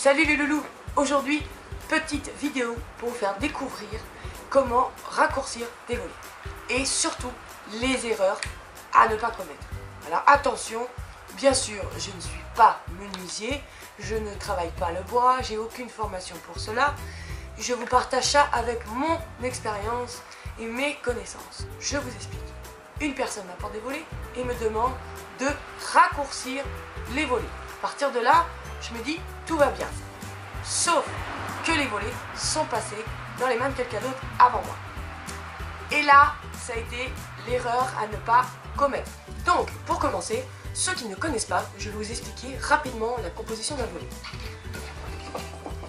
Salut les loulous. Aujourd'hui, petite vidéo pour vous faire découvrir comment raccourcir des volets. Et surtout, les erreurs à ne pas commettre. Alors attention, bien sûr, je ne suis pas menuisier, je ne travaille pas le bois, j'ai aucune formation pour cela. Je vous partage ça avec mon expérience et mes connaissances. Je vous explique. Une personne m'apporte des volets et me demande de raccourcir les volets. À partir de là, je me dis tout va bien. Sauf que les volets sont passés dans les mains de quelqu'un d'autre avant moi. Et là, ça a été l'erreur à ne pas commettre. Donc, pour commencer, ceux qui ne connaissent pas, je vais vous expliquer rapidement la composition d'un volet.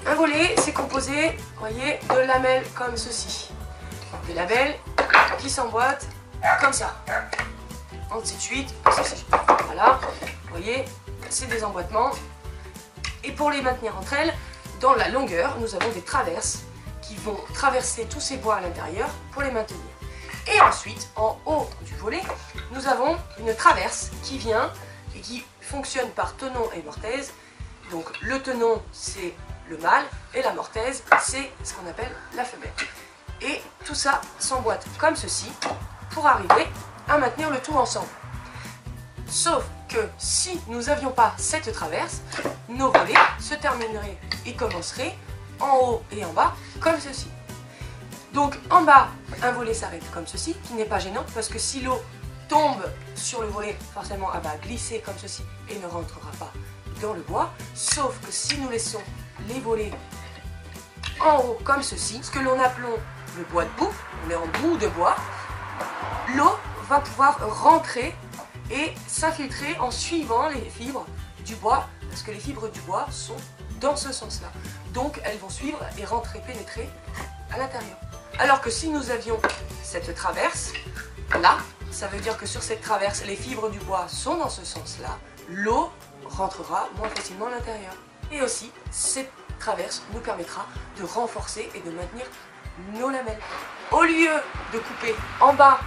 Un volet, c'est composé, voyez, de lamelles comme ceci. Des lamelles qui s'emboîtent comme ça. Ainsi de suite, ceci. Voilà, vous voyez, c'est des emboîtements. Et pour les maintenir entre elles, dans la longueur, nous avons des traverses qui vont traverser tous ces bois à l'intérieur pour les maintenir. Et ensuite, en haut du volet, nous avons une traverse qui vient et qui fonctionne par tenon et mortaise. Donc le tenon, c'est le mâle et la mortaise, c'est ce qu'on appelle la femelle. Et tout ça s'emboîte comme ceci pour arriver à maintenir le tout ensemble. Sauf que si nous n'avions pas cette traverse, nos volets se termineraient et commenceraient en haut et en bas comme ceci. Donc en bas, un volet s'arrête comme ceci, qui n'est pas gênant parce que si l'eau tombe sur le volet, forcément elle va glisser comme ceci et ne rentrera pas dans le bois. Sauf que si nous laissons les volets en haut comme ceci, ce que l'on appelons le bois de boue, on est en bout de bois, l'eau va pouvoir rentrer et s'infiltrer en suivant les fibres du bois, parce que les fibres du bois sont dans ce sens-là. Donc elles vont suivre et rentrer, pénétrer à l'intérieur. Alors que si nous avions cette traverse, là, ça veut dire que sur cette traverse, les fibres du bois sont dans ce sens-là, l'eau rentrera moins facilement à l'intérieur. Et aussi, cette traverse nous permettra de renforcer et de maintenir nos lamelles. Au lieu de couper en bas,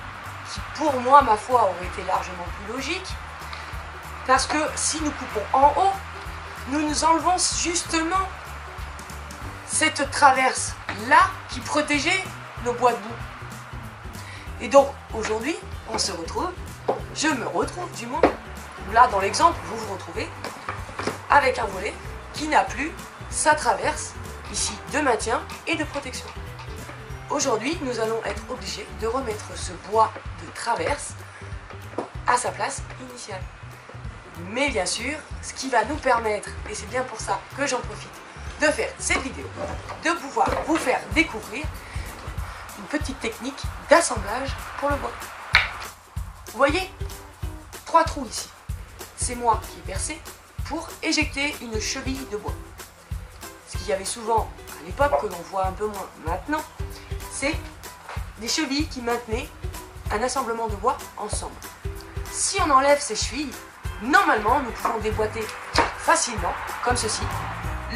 qui pour moi, ma foi, aurait été largement plus logique, parce que si nous coupons en haut, nous nous enlevons justement cette traverse-là qui protégeait nos bois de boue. Et donc, aujourd'hui, on se retrouve, je me retrouve du moins, là dans l'exemple, vous vous retrouvez avec un volet qui n'a plus sa traverse, ici, de maintien et de protection. Aujourd'hui, nous allons être obligés de remettre ce bois de traverse à sa place initiale. Mais bien sûr, ce qui va nous permettre, et c'est bien pour ça que j'en profite, de faire cette vidéo, de pouvoir vous faire découvrir une petite technique d'assemblage pour le bois. Vous voyez, 3 trous ici. C'est moi qui ai percé pour éjecter une cheville de bois. Ce qu'il y avait souvent à l'époque, que l'on voit un peu moins maintenant, c'est des chevilles qui maintenaient un assemblement de bois ensemble. Si on enlève ces chevilles, normalement nous pouvons déboîter facilement, comme ceci,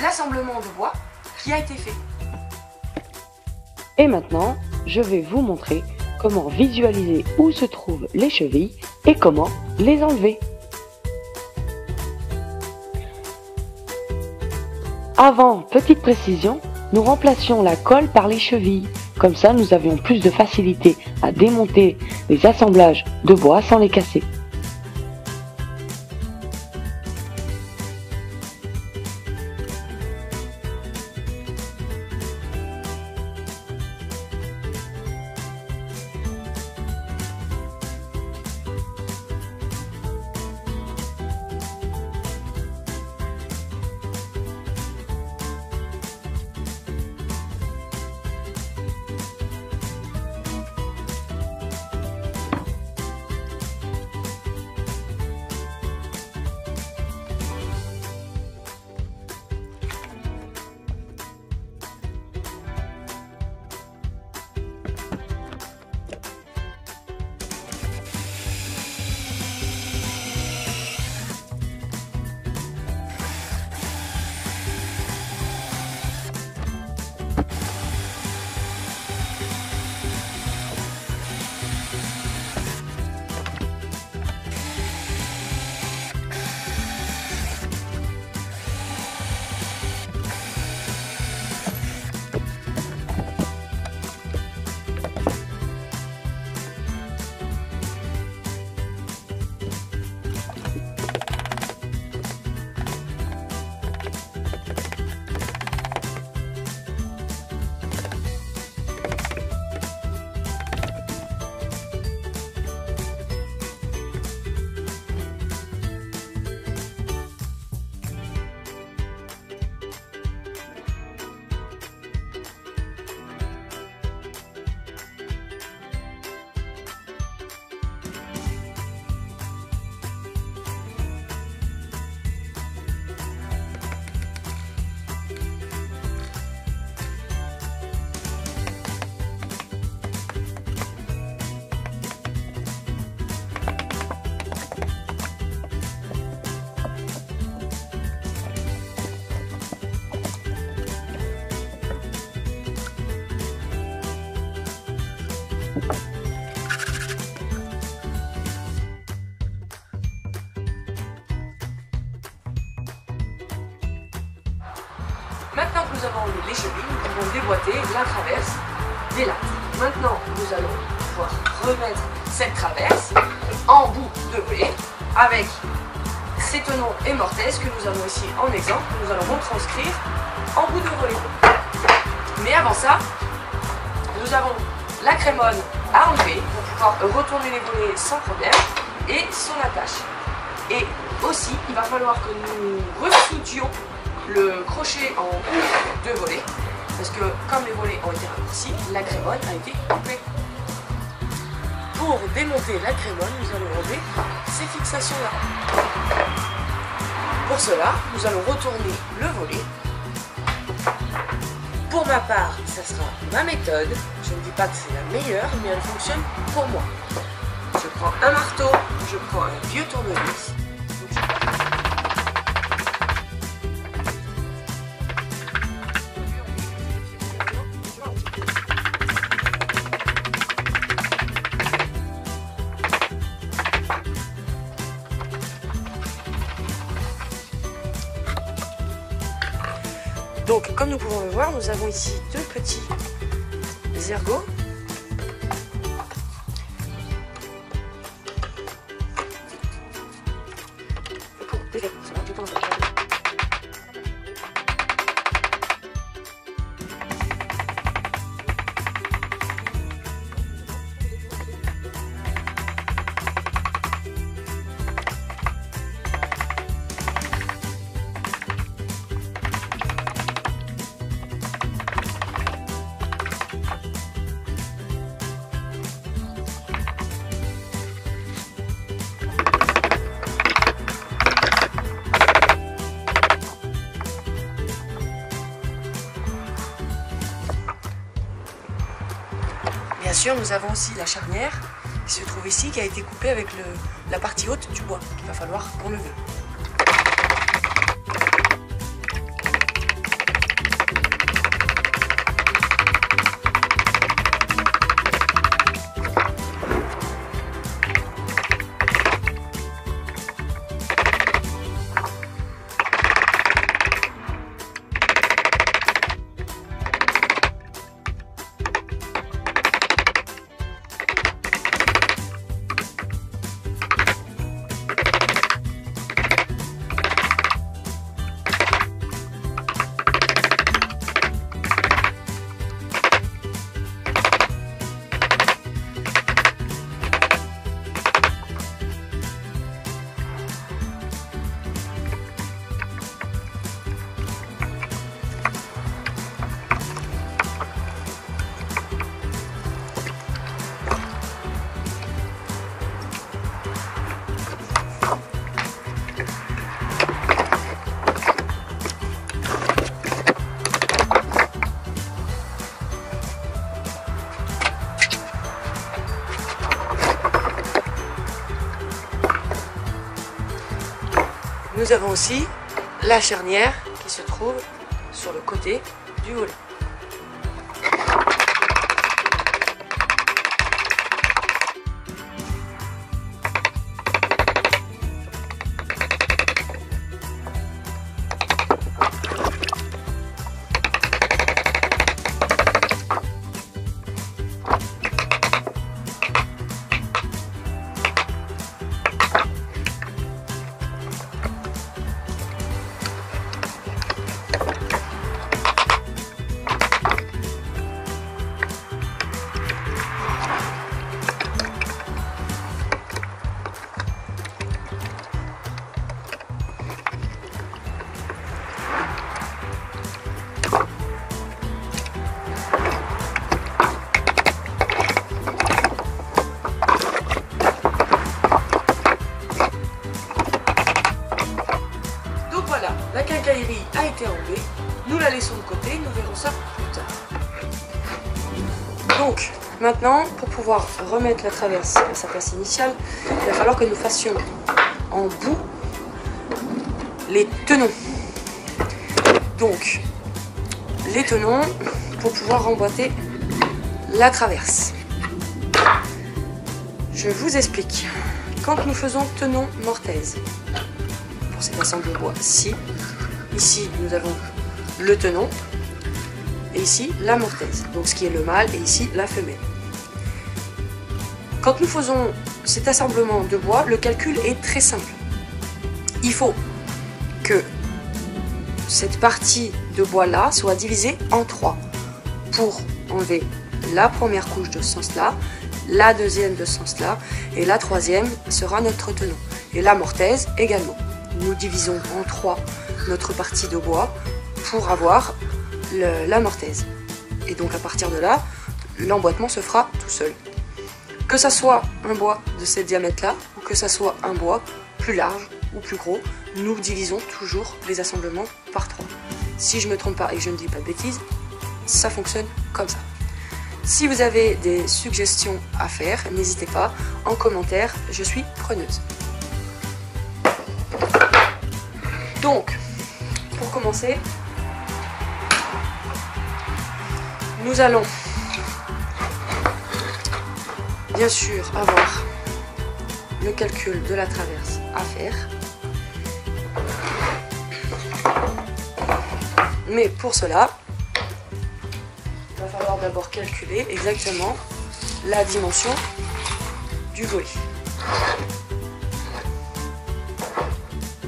l'assemblement de bois qui a été fait. Et maintenant, je vais vous montrer comment visualiser où se trouvent les chevilles et comment les enlever. Avant, petite précision, nous remplacions la colle par les chevilles. Comme ça, nous avions plus de facilité à démonter les assemblages de bois sans les casser. nous avons enlevé les chevilles, nous pouvons déboîter la traverse des lattes. Maintenant, nous allons pouvoir remettre cette traverse en bout de volet avec ces tenons et mortaises que nous avons ici en exemple, que nous allons retranscrire en bout de volet. Mais avant ça, nous avons la crémone à enlever pour pouvoir retourner les volets sans problème et son attache. Et aussi, il va falloir que nous ressoudions le crochet en bout de volet parce que comme les volets ont été raccourcis, la crémone a été coupée. Pour démonter la crémone, nous allons enlever ces fixations-là. Pour cela, nous allons retourner le volet. Pour ma part, ça sera ma méthode. Je ne dis pas que c'est la meilleure, mais elle fonctionne pour moi. Je prends un marteau, je prends un vieux tournevis. Donc, comme nous pouvons le voir, nous avons ici deux petits ergots. Bien sûr, nous avons aussi la charnière qui se trouve ici, qui a été coupée avec la partie haute du bois, qu'il va falloir enlever. Nous avons aussi la charnière qui se trouve sur le côté du volet. La quincaillerie a été enlevée, nous la laissons de côté, nous verrons ça plus tard. Donc, maintenant, pour pouvoir remettre la traverse à sa place initiale, il va falloir que nous fassions en bout les tenons. Donc, les tenons pour pouvoir emboîter la traverse. Je vous explique. Quand nous faisons tenon mortaise, pour cet ensemble de bois-ci, ici nous avons le tenon et ici la mortaise, donc ce qui est le mâle et ici la femelle. Quand nous faisons cet assemblement de bois, le calcul est très simple. Il faut que cette partie de bois là soit divisée en 3 pour enlever la première couche de ce sens-là, la deuxième de ce sens-là, et la troisième sera notre tenon. Et la mortaise également. Nous divisons en 3 notre partie de bois pour avoir la mortaise. Et donc à partir de là, l'emboîtement se fera tout seul. Que ça soit un bois de ce diamètre-là, ou que ça soit un bois plus large ou plus gros, nous divisons toujours les assemblements par 3. Si je ne me trompe pas et que je ne dis pas de bêtises, ça fonctionne comme ça. Si vous avez des suggestions à faire, n'hésitez pas, en commentaire, je suis preneuse. Donc, pour commencer, nous allons bien sûr avoir le calcul de la traverse à faire. Mais pour cela, il va falloir d'abord calculer exactement la dimension du volet.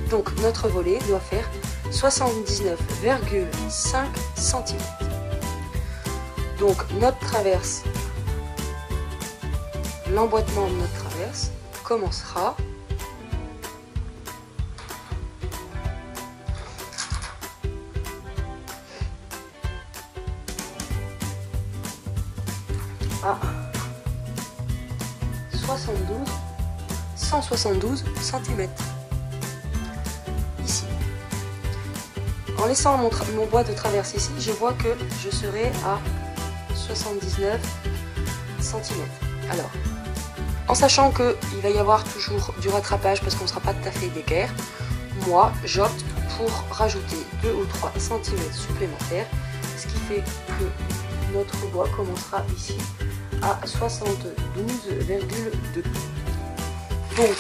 Donc notre volet doit faire 79,5 cm. Donc notre traverse, l'emboîtement de notre traverse commencera à 172 cm. Ici. En laissant mon bois de traverse ici, je vois que je serai à 79 cm. Alors, en sachant qu'il va y avoir toujours du rattrapage parce qu'on ne sera pas tout à fait d'équerre, moi j'opte pour rajouter 2 ou 3 cm supplémentaires, ce qui fait que notre bois commencera ici à 72,2. Donc,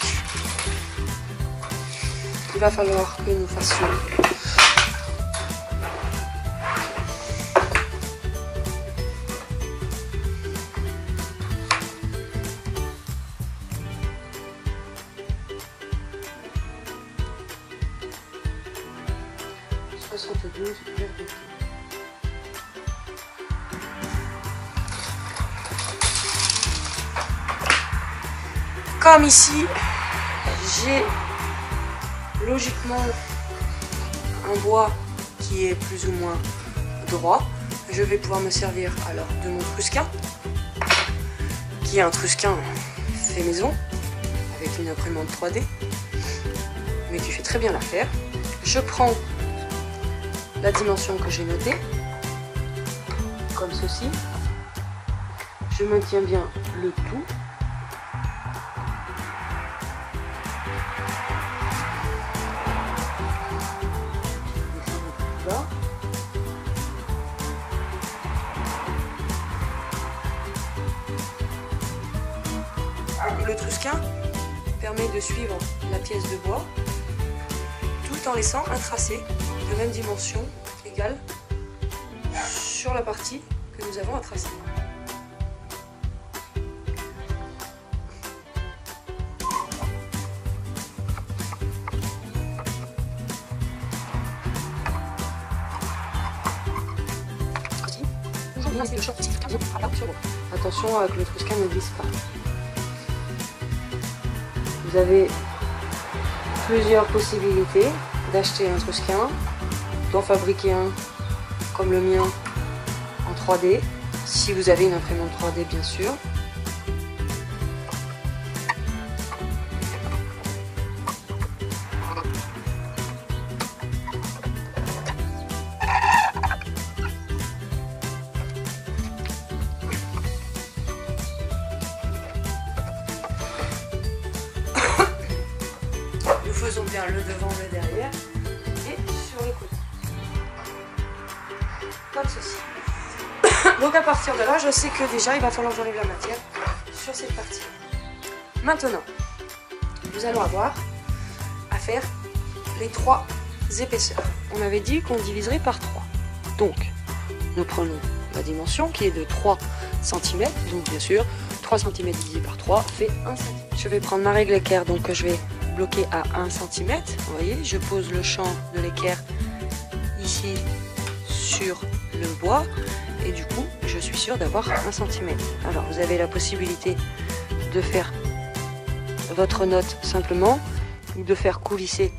il va falloir que nous fassions comme ici, j'ai logiquement un bois qui est plus ou moins droit. Je vais pouvoir me servir alors de mon trusquin, qui est un trusquin fait maison, avec une imprimante 3D, mais qui fait très bien l'affaire. Je prends la dimension que j'ai notée, comme ceci. Je maintiens bien le tout. Le trusquin permet de suivre la pièce de bois tout en laissant un tracé de même dimension égale sur la partie que nous avons à tracer. Attention à que le trusquin ne glisse pas. Vous avez plusieurs possibilités d'acheter un trusquin, d'en fabriquer un comme le mien en 3D, si vous avez une imprimante 3D bien sûr. Faisons bien le devant, le derrière et sur les côtés. Comme ceci. Donc à partir de là, je sais que déjà il va falloir enlever la matière sur cette partie. Maintenant, nous allons avoir à faire les 3 épaisseurs. On avait dit qu'on diviserait par 3. Donc, nous prenons la dimension qui est de 3 cm. Donc bien sûr, 3 cm divisé par 3 fait 1 cm. Je vais prendre ma règle équerre, donc je vais bloquer à 1 cm. Vous voyez, je pose le champ de l'équerre ici sur le bois. Et du coup, je suis sûre d'avoir 1 cm. Alors, vous avez la possibilité de faire votre note simplement ou de faire coulisser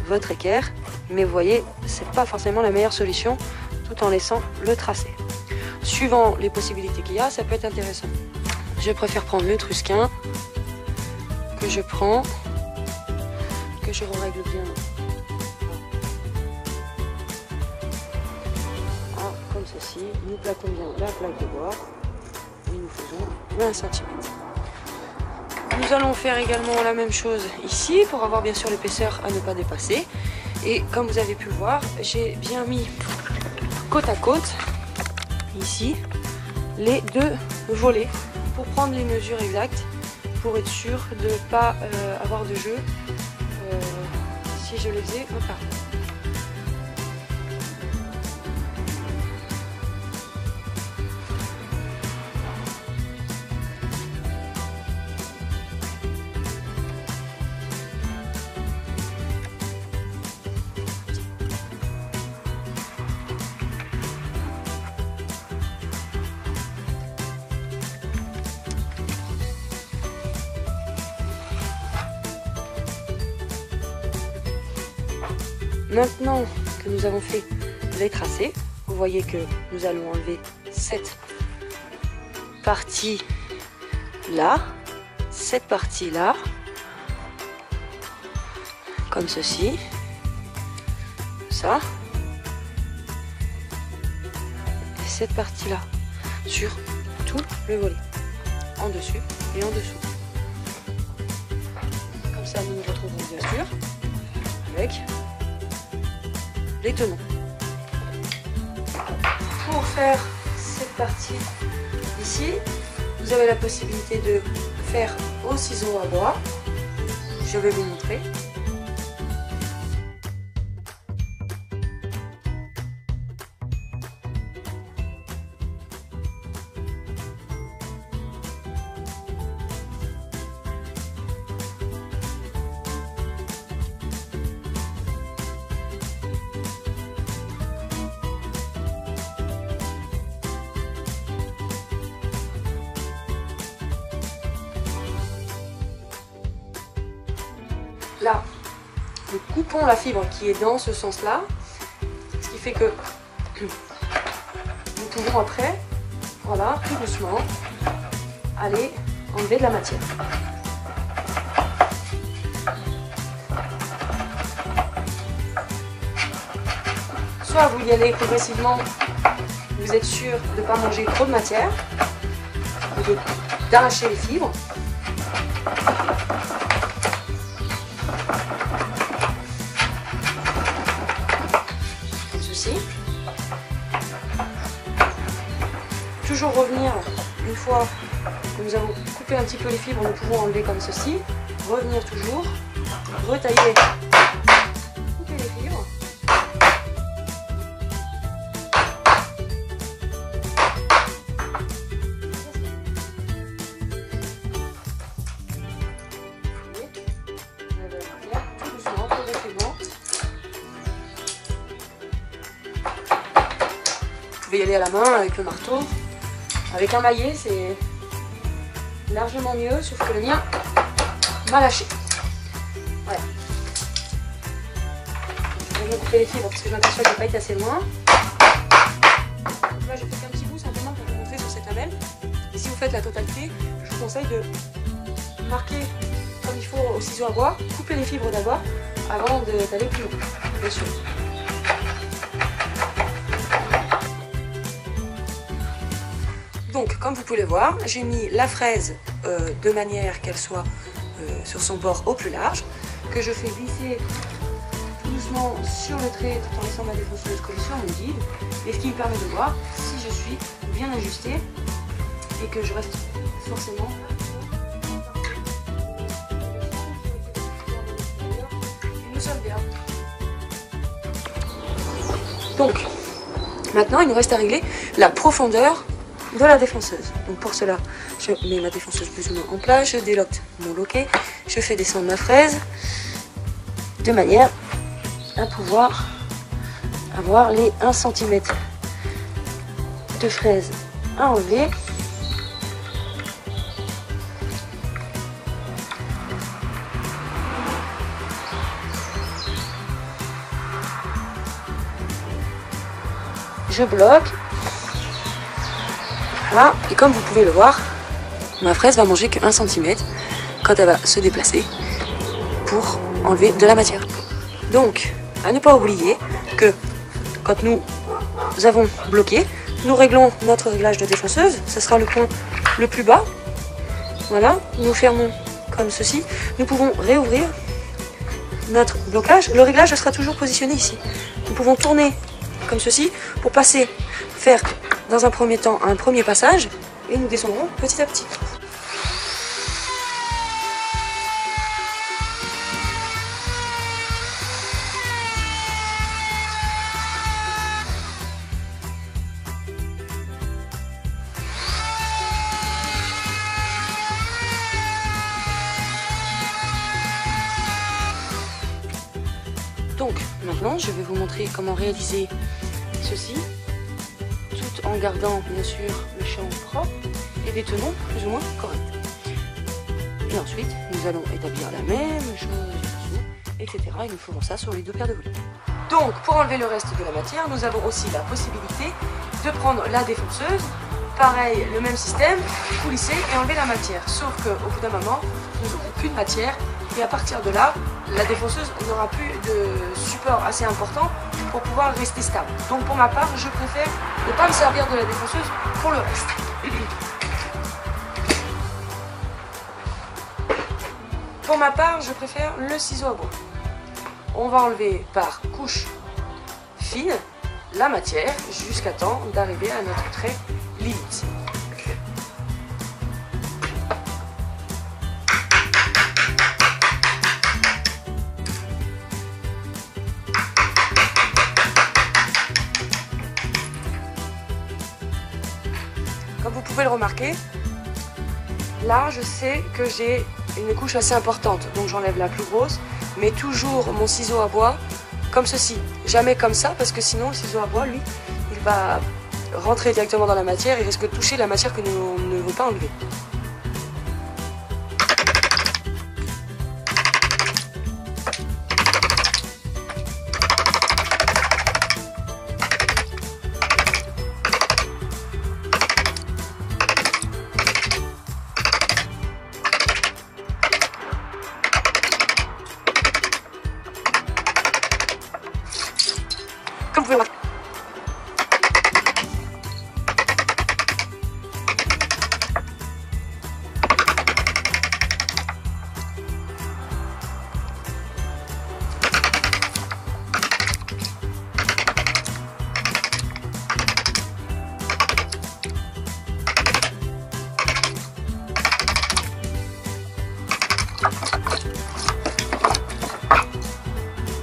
votre équerre. Mais vous voyez, c'est pas forcément la meilleure solution tout en laissant le tracé. Suivant les possibilités qu'il y a, ça peut être intéressant. Je préfère prendre l'Étrusquin que je prends, que je règle bien. Comme ceci, nous plaquons bien la plaque de bois et nous faisons 20 cm. Nous allons faire également la même chose ici pour avoir bien sûr l'épaisseur à ne pas dépasser. Et comme vous avez pu le voir, j'ai bien mis côte à côte ici les deux volets pour prendre les mesures exactes, pour être sûr de ne pas avoir de jeu si je les faisais un par un. Maintenant que nous avons fait les tracés, vous voyez que nous allons enlever cette partie-là, cette partie-là, comme ceci, ça, et cette partie-là, sur tout le volet, en dessus et en dessous. Comme ça, nous nous retrouverons bien sûr avec les tenons. Pour faire cette partie ici, vous avez la possibilité de faire au ciseau à bois. Je vais vous montrer. Là, nous coupons la fibre qui est dans ce sens-là, ce qui fait que nous pouvons après, voilà, tout doucement, aller enlever de la matière. Soit vous y allez progressivement, vous êtes sûr de ne pas manger trop de matière, ou d'arracher les fibres. Toujours revenir, une fois que nous avons coupé un petit peu les fibres, nous pouvons enlever comme ceci, revenir toujours, retailler, couper les fibres. Tout doucement, progressivement. Vous pouvez y aller à la main avec le marteau. Avec un maillet, c'est largement mieux, sauf que le mien m'a lâché. Voilà. Je vais couper les fibres parce que je m'aperçois que je n'ai pas été assez loin. Là, j'ai fait un petit bout simplement pour vous montrer sur cette lamelle. Et si vous faites la totalité, je vous conseille de marquer comme il faut au ciseau à bois, couper les fibres d'abord avant d'aller plus loin, bien sûr. Donc, comme vous pouvez le voir, j'ai mis la fraise de manière qu'elle soit sur son bord au plus large, que je fais glisser tout doucement sur le trait tout en laissant ma défonceuse coller sur mon guide, et ce qui me permet de voir si je suis bien ajustée et que je reste forcément. Et nous sommes bien. Donc, Maintenant, il nous reste à régler la profondeur de la défonceuse. Donc pour cela, je mets ma défonceuse plus ou moins en place, je déloque mon loquet, je fais descendre ma fraise de manière à pouvoir avoir les 1 cm de fraise à enlever. Je bloque. Voilà. Et comme vous pouvez le voir, ma fraise va manger que 1 cm quand elle va se déplacer pour enlever de la matière. Donc, à ne pas oublier que quand nous avons bloqué, nous réglons notre réglage de défonceuse. Ce sera le point le plus bas. Voilà, nous fermons comme ceci. Nous pouvons réouvrir notre blocage. Le réglage sera toujours positionné ici. Nous pouvons tourner comme ceci pour faire dans un premier temps un premier passage et nous descendrons petit à petit. Donc maintenant je vais vous montrer comment réaliser ceci tout en gardant bien sûr le champ propre et des tenons plus ou moins corrects. Et ensuite nous allons établir la même chose dessous, etc. Et nous ferons ça sur les 2 paires de volets. Donc pour enlever le reste de la matière, nous avons aussi la possibilité de prendre la défonceuse, pareil, le même système, coulisser et enlever la matière. Sauf qu'au bout d'un moment, nous n'aurons plus de matière et à partir de là, la défonceuse n'aura plus de support assez important pour pouvoir rester stable. Donc pour ma part, je préfère ne pas me servir de la défonceuse pour le reste. Pour ma part, je préfère le ciseau à bois. On va enlever par couche fine la matière jusqu'à temps d'arriver à notre trait limite. Comme vous pouvez le remarquer, là je sais que j'ai une couche assez importante, donc j'enlève la plus grosse, mais toujours mon ciseau à bois comme ceci, jamais comme ça, parce que sinon le ciseau à bois, lui, il va rentrer directement dans la matière et risque de toucher la matière que nous ne voulons pas enlever. Comme vous pouvez voir.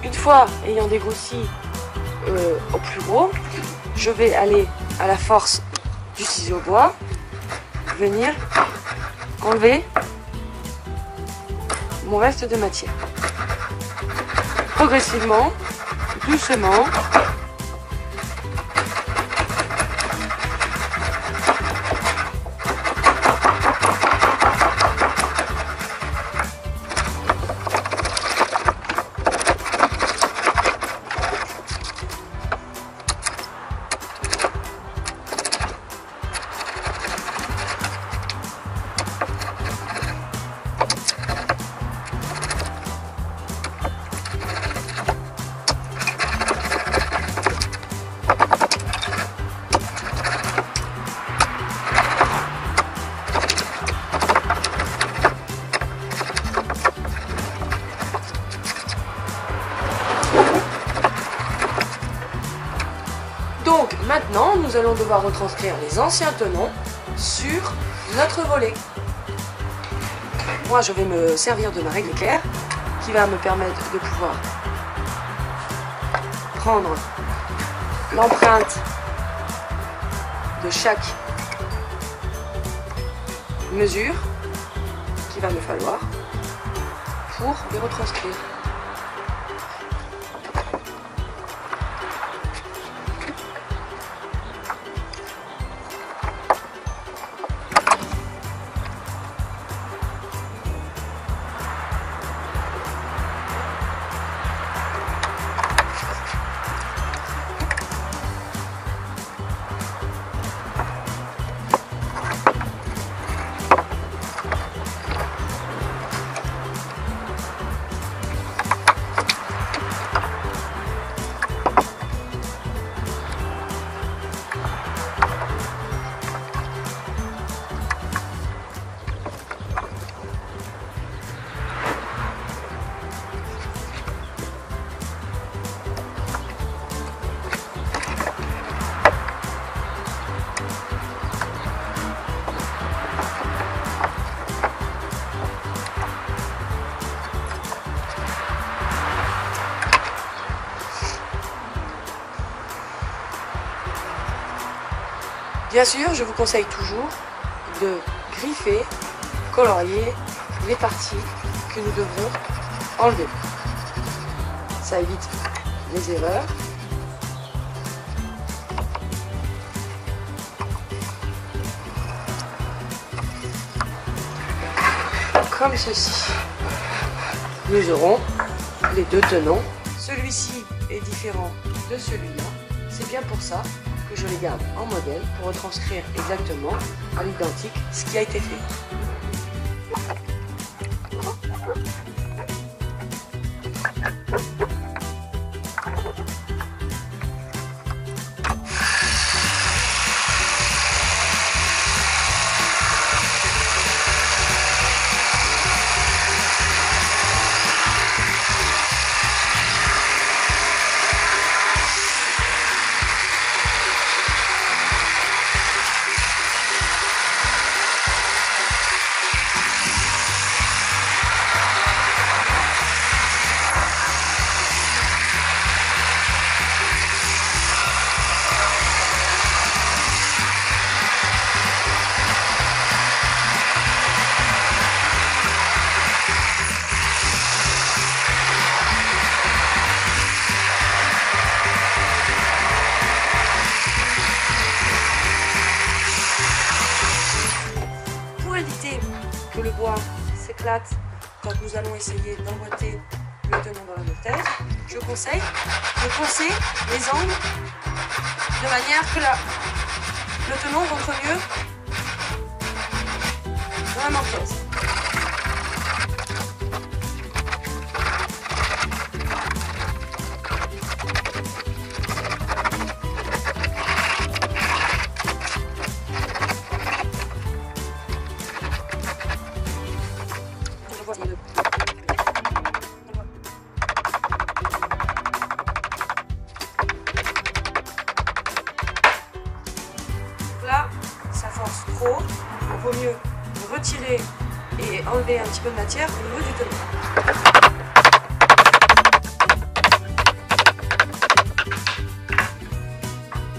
Une fois ayant dégrossi au plus gros, je vais aller à la force du ciseau bois, venir enlever mon reste de matière. Progressivement, doucement. Donc maintenant, nous allons devoir retranscrire les anciens tenons sur notre volet. Moi, je vais me servir de ma règle éclair qui va me permettre de pouvoir prendre l'empreinte de chaque mesure qu'il va me falloir pour les retranscrire. Bien sûr, je vous conseille toujours de griffer, colorier les parties que nous devrons enlever. Ça évite les erreurs. Comme ceci. Nous aurons les deux tenons. Celui-ci est différent de celui-là. C'est bien pour ça que je les garde en modèle pour retranscrire exactement à l'identique ce qui a été fait. Que le bois s'éclate quand nous allons essayer d'emboîter le tenon dans la mortaise, je conseille de poncer les angles de manière que le tenon rentre mieux dans la mortaise. Là, ça force trop, il vaut mieux retirer et enlever un petit peu de matière au niveau du tenon.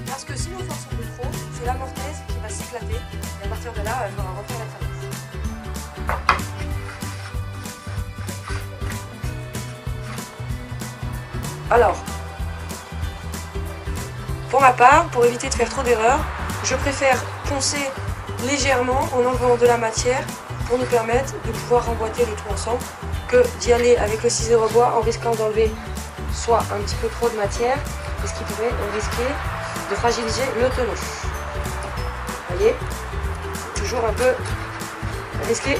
Parce que si nous forçons de trop, c'est la mortaise qui va s'éclater et à partir de là, elle va refaire la traverse. Alors, pour ma part, pour éviter de faire trop d'erreurs, je préfère poncer légèrement en enlevant de la matière pour nous permettre de pouvoir emboîter le tout ensemble que d'y aller avec le ciseau au bois en risquant d'enlever soit un petit peu trop de matière, ce qui pourrait risquer de fragiliser le tenon. Vous voyez, toujours un peu risqué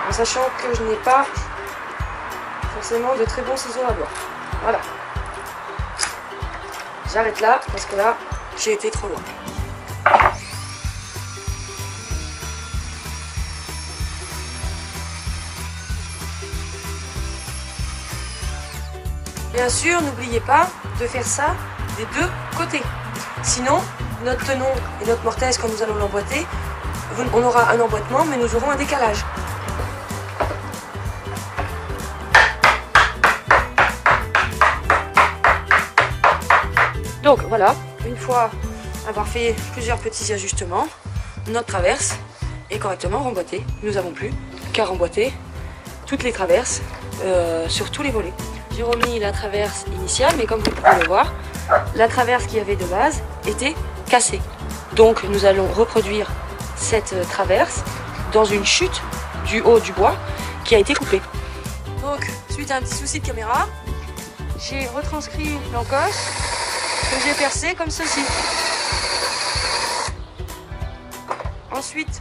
en sachant que je n'ai pas forcément de très bons ciseaux à bois. Voilà. J'arrête là parce que là, j'ai été trop loin. Bien sûr, n'oubliez pas de faire ça des deux côtés. Sinon, notre tenon et notre mortaise, quand nous allons l'emboîter, on aura un emboîtement, mais nous aurons un décalage. Donc voilà, une fois avoir fait plusieurs petits ajustements, notre traverse est correctement remboîtée. Nous avons plus qu'à remboîter toutes les traverses sur tous les volets. J'ai remis la traverse initiale, mais comme vous pouvez le voir, la traverse qu'il y avait de base était cassée. Donc nous allons reproduire cette traverse dans une chute du haut du bois qui a été coupée. Donc suite à un petit souci de caméra, j'ai retranscrit l'encoche que j'ai percée comme ceci. Ensuite,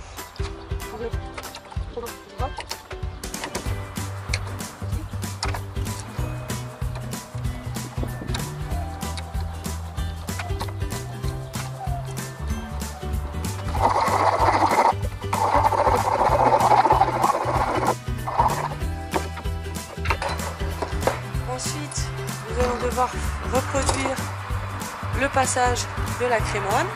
nous allons devoir reproduire le passage de la crémone.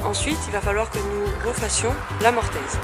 Ensuite, il va falloir que nous refassions la mortaise.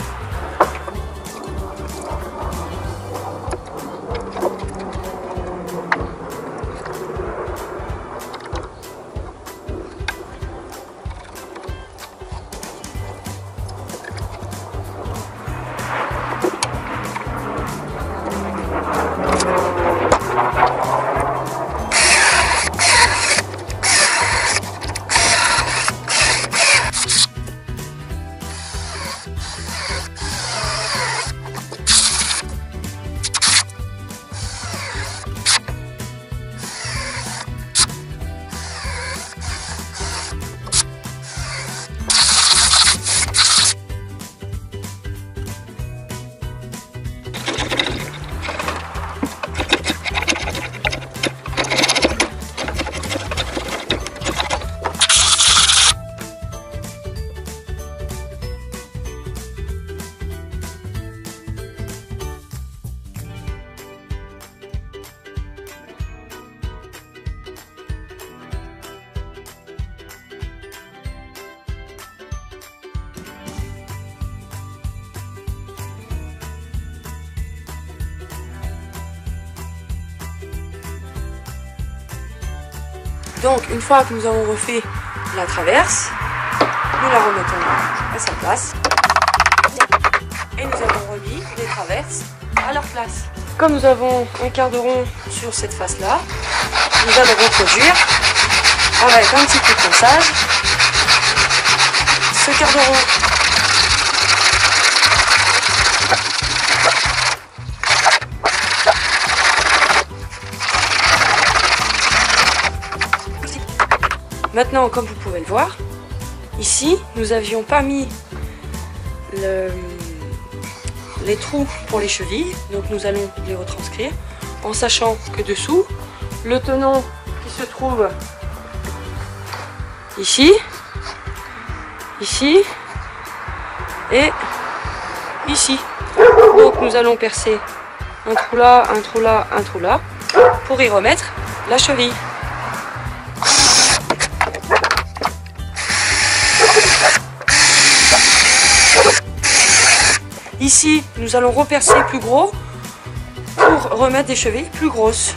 Donc une fois que nous avons refait la traverse, nous la remettons à sa place et nous avons remis les traverses à leur place. Comme nous avons un quart de rond sur cette face là, nous allons reproduire avec un petit coup de ponçage ce quart de rond. Maintenant, comme vous pouvez le voir, ici, nous n'avions pas mis les trous pour les chevilles, donc nous allons les retranscrire en sachant que dessous, le tenon qui se trouve ici, ici et ici. Donc nous allons percer un trou là, un trou là, un trou là pour y remettre la cheville. Ici, nous allons repercer plus gros pour remettre des chevilles plus grosses.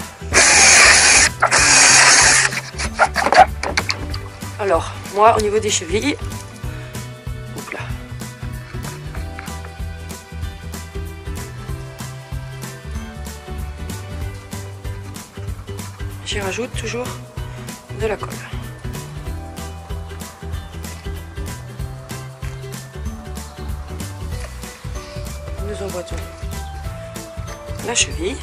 Alors, moi, au niveau des chevilles, hop là. J'y rajoute toujours de la colle. Nous emboîtons la cheville.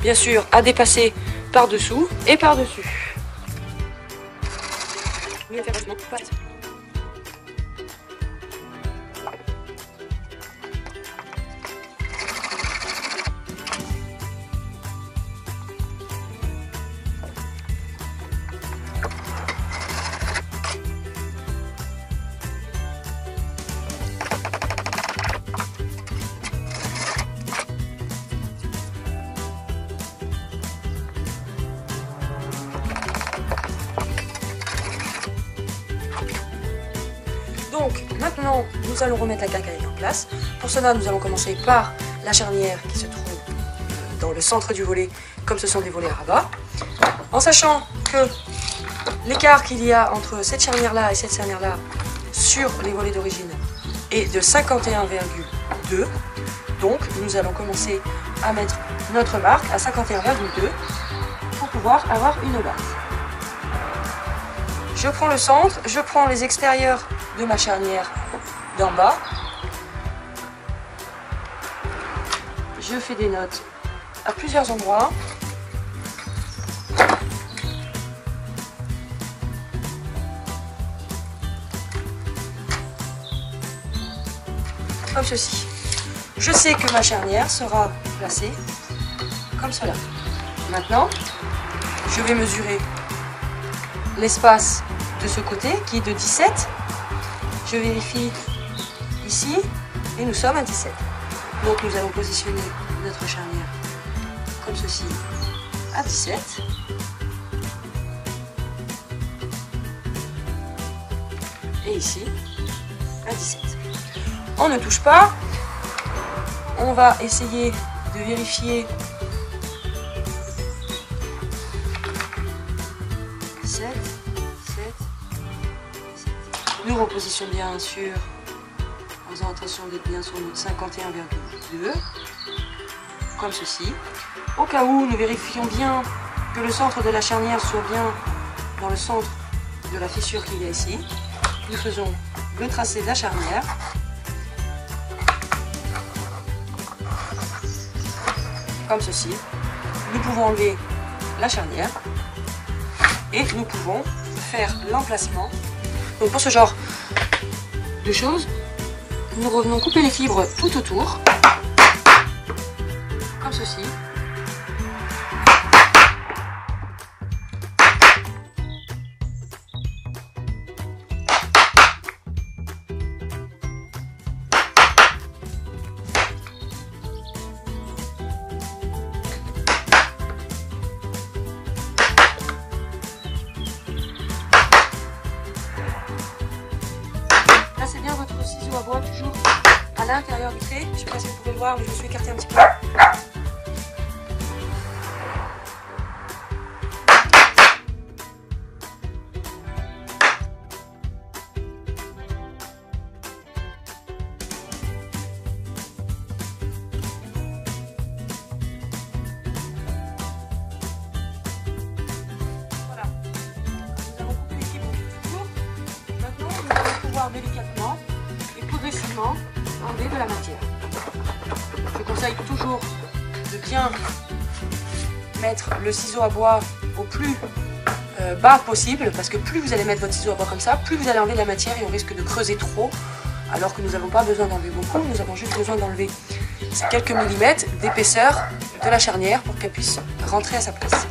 Bien sûr, à dépasser par-dessous et par-dessus. Donc maintenant nous allons remettre la quincaillerie en place. Pour cela nous allons commencer par la charnière qui se trouve dans le centre du volet, comme ce sont des volets à rabat. En sachant que l'écart qu'il y a entre cette charnière là et cette charnière là sur les volets d'origine est de 51,2. Donc nous allons commencer à mettre notre marque à 51,2 pour pouvoir avoir une base. Je prends le centre, je prends les extérieurs de ma charnière d'en bas. Je fais des notes à plusieurs endroits. Comme ceci. Je sais que ma charnière sera placée comme cela. Maintenant, je vais mesurer l'espace de ce côté qui est de 17. Je vérifie ici et nous sommes à 17. Donc nous allons positionner notre charnière comme ceci à 17. Et ici à 17. On ne touche pas. On va essayer de vérifier 7. Nous repositionnons bien sûr en faisant attention d'être bien sur notre 51,2 comme ceci. Au cas où nous vérifions bien que le centre de la charnière soit bien dans le centre de la fissure qu'il y a ici. Nous faisons le tracé de la charnière. Comme ceci. Nous pouvons enlever la charnière et nous pouvons faire l'emplacement. Donc pour ce genre de choses, nous revenons couper les fibres tout autour, comme ceci. Placez bien votre ciseau à bois toujours à l'intérieur du trait. Je ne sais pas si vous pouvez le voir, mais je me suis écarté un petit peu. Voilà. Nous avons coupé les fibres tout autour. Maintenant, nous allons pouvoir délicatement et progressivement enlever de la matière. Je conseille toujours de bien mettre le ciseau à bois au plus bas possible, parce que plus vous allez mettre votre ciseau à bois comme ça, plus vous allez enlever de la matière et on risque de creuser trop, alors que nous n'avons pas besoin d'enlever beaucoup, nous avons juste besoin d'enlever ces quelques millimètres d'épaisseur de la charnière pour qu'elle puisse rentrer à sa place.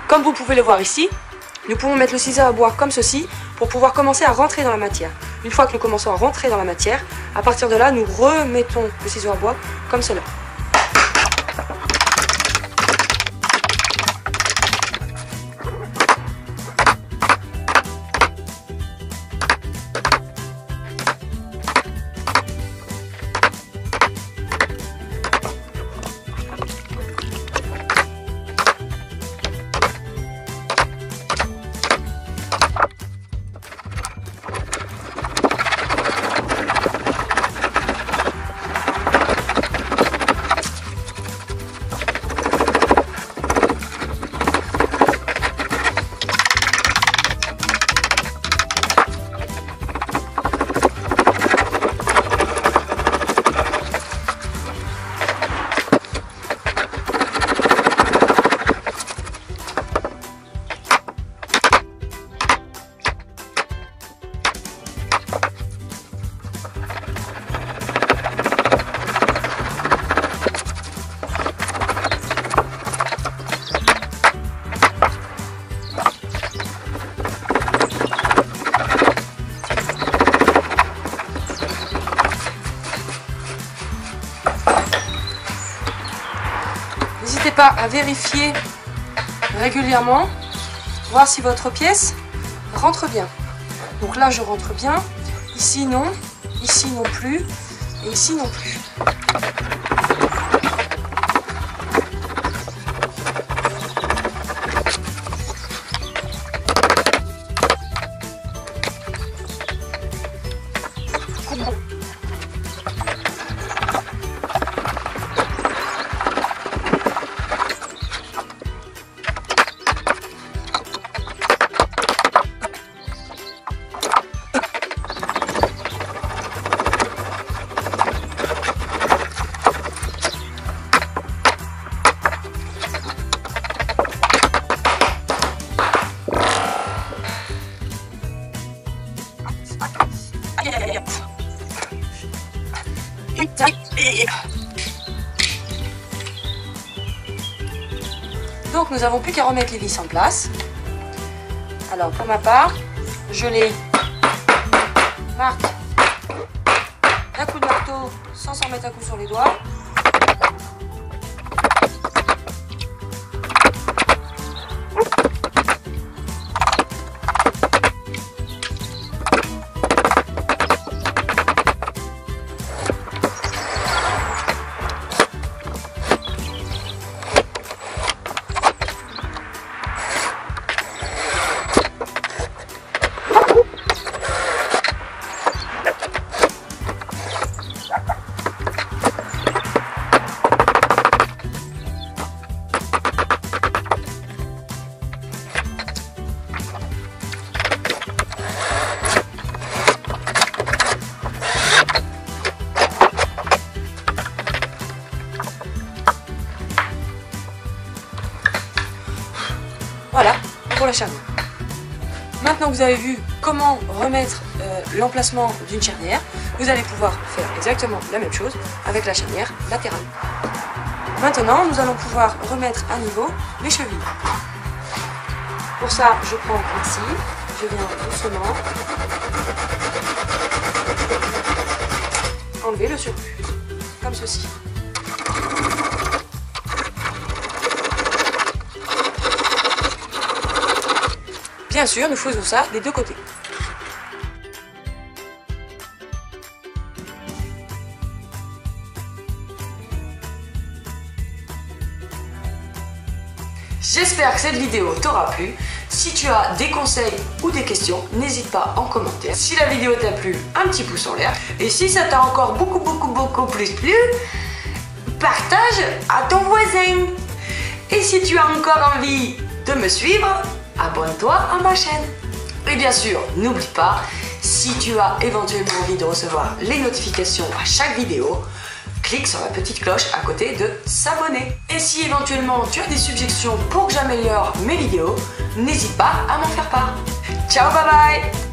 Comme vous pouvez le voir ici, nous pouvons mettre le ciseau à bois comme ceci pour pouvoir commencer à rentrer dans la matière. Une fois que nous commençons à rentrer dans la matière, à partir de là, nous remettons le ciseau à bois comme cela. N'hésitez pas à vérifier régulièrement, voir si votre pièce rentre bien. Donc là je rentre bien, ici non plus, et ici non plus. Donc nous n'avons plus qu'à remettre les vis en place. Alors pour ma part, je les marque d'un coup de marteau sans s'en mettre un coup sur les doigts. Voilà pour la charnière. Maintenant que vous avez vu comment remettre l'emplacement d'une charnière, vous allez pouvoir faire exactement la même chose avec la charnière latérale. Maintenant, nous allons pouvoir remettre à niveau les chevilles. Pour ça, je prends ici, je viens doucement enlever le surplus, comme ceci. Bien sûr, nous faisons ça des deux côtés. J'espère que cette vidéo t'aura plu. Si tu as des conseils ou des questions, n'hésite pas en commentaire. Si la vidéo t'a plu, un petit pouce en l'air. Et si ça t'a encore beaucoup plus plu, partage à ton voisin. Et si tu as encore envie de me suivre, abonne-toi à ma chaîne. Et bien sûr, n'oublie pas, si tu as éventuellement envie de recevoir les notifications à chaque vidéo, clique sur la petite cloche à côté de s'abonner. Et si éventuellement tu as des suggestions pour que j'améliore mes vidéos, n'hésite pas à m'en faire part. Ciao, bye bye!